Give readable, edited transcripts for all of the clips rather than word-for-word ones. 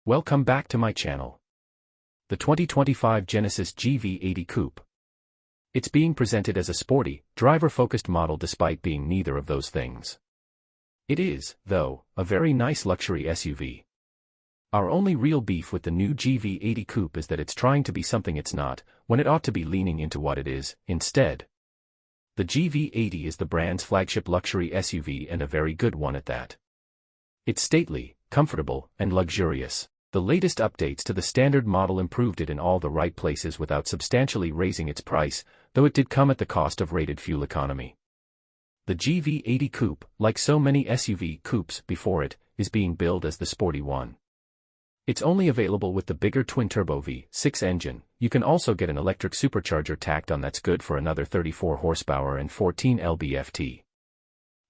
Welcome back to my channel. The 2025 Genesis GV80 Coupe. It's being presented as a sporty, driver-focused model despite being neither of those things. It is, though, a very nice luxury SUV. Our only real beef with the new GV80 Coupe is that it's trying to be something it's not, when it ought to be leaning into what it is, instead. The GV80 is the brand's flagship luxury SUV and a very good one at that. It's stately, comfortable, and luxurious. The latest updates to the standard model improved it in all the right places without substantially raising its price, though it did come at the cost of rated fuel economy. The GV80 Coupe, like so many SUV coupes before it, is being billed as the sporty one. It's only available with the bigger twin-turbo V6 engine. You can also get an electric supercharger tacked on that's good for another 34 horsepower and 14 lb-ft.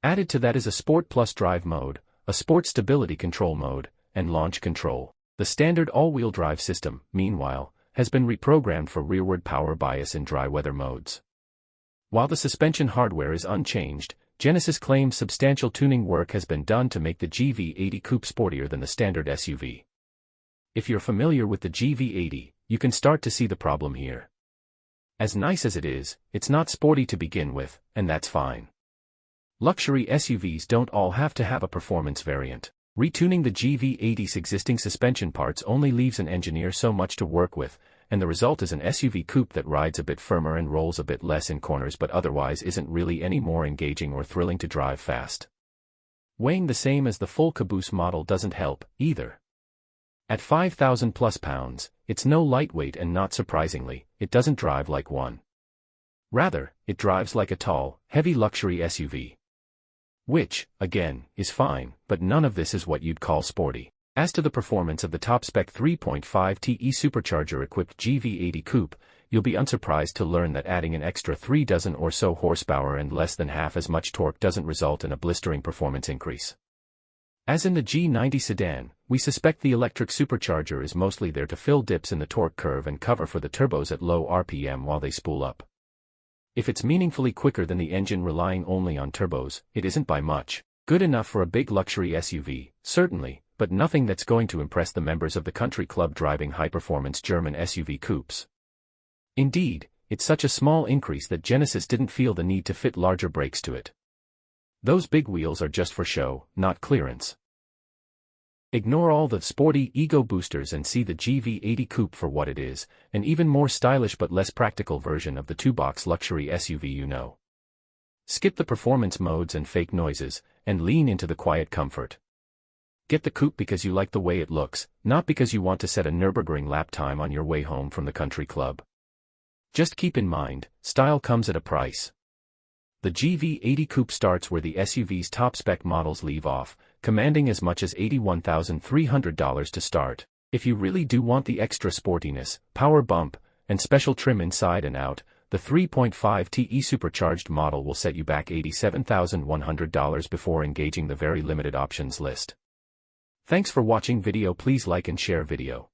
Added to that is a Sport Plus drive mode, a Sport Stability Control mode, and launch control. The standard all-wheel drive system, meanwhile, has been reprogrammed for rearward power bias in dry weather modes. While the suspension hardware is unchanged, Genesis claims substantial tuning work has been done to make the GV80 Coupe sportier than the standard SUV. If you're familiar with the GV80, you can start to see the problem here. As nice as it is, it's not sporty to begin with, and that's fine. Luxury SUVs don't all have to have a performance variant. Retuning the GV80's existing suspension parts only leaves an engineer so much to work with, and the result is an SUV coupe that rides a bit firmer and rolls a bit less in corners but otherwise isn't really any more engaging or thrilling to drive fast. Weighing the same as the full caboose model doesn't help, either. At 5,000 plus pounds, it's no lightweight and not surprisingly, it doesn't drive like one. Rather, it drives like a tall, heavy luxury SUV. Which, again, is fine, but none of this is what you'd call sporty. As to the performance of the top-spec 3.5 TE supercharger-equipped GV80 Coupe, you'll be unsurprised to learn that adding an extra 3 dozen or so horsepower and less than half as much torque doesn't result in a blistering performance increase. As in the G90 sedan, we suspect the electric supercharger is mostly there to fill dips in the torque curve and cover for the turbos at low RPM while they spool up. If it's meaningfully quicker than the engine relying only on turbos, it isn't by much. Good enough for a big luxury SUV, certainly, but nothing that's going to impress the members of the country club driving high-performance German SUV coupes. Indeed, it's such a small increase that Genesis didn't feel the need to fit larger brakes to it. Those big wheels are just for show, not clearance. Ignore all the sporty ego boosters and see the GV80 Coupe for what it is, an even more stylish but less practical version of the two-box luxury SUV you know. Skip the performance modes and fake noises, and lean into the quiet comfort. Get the coupe because you like the way it looks, not because you want to set a Nürburgring lap time on your way home from the country club. Just keep in mind, style comes at a price. The GV80 Coupe starts where the SUV's top-spec models leave off, commanding as much as $81,300 to start. If you really do want the extra sportiness, power bump, and special trim inside and out, the 3.5 TE supercharged model will set you back $87,100 before engaging the very limited options list. Thanks for watching video. Please like and share video.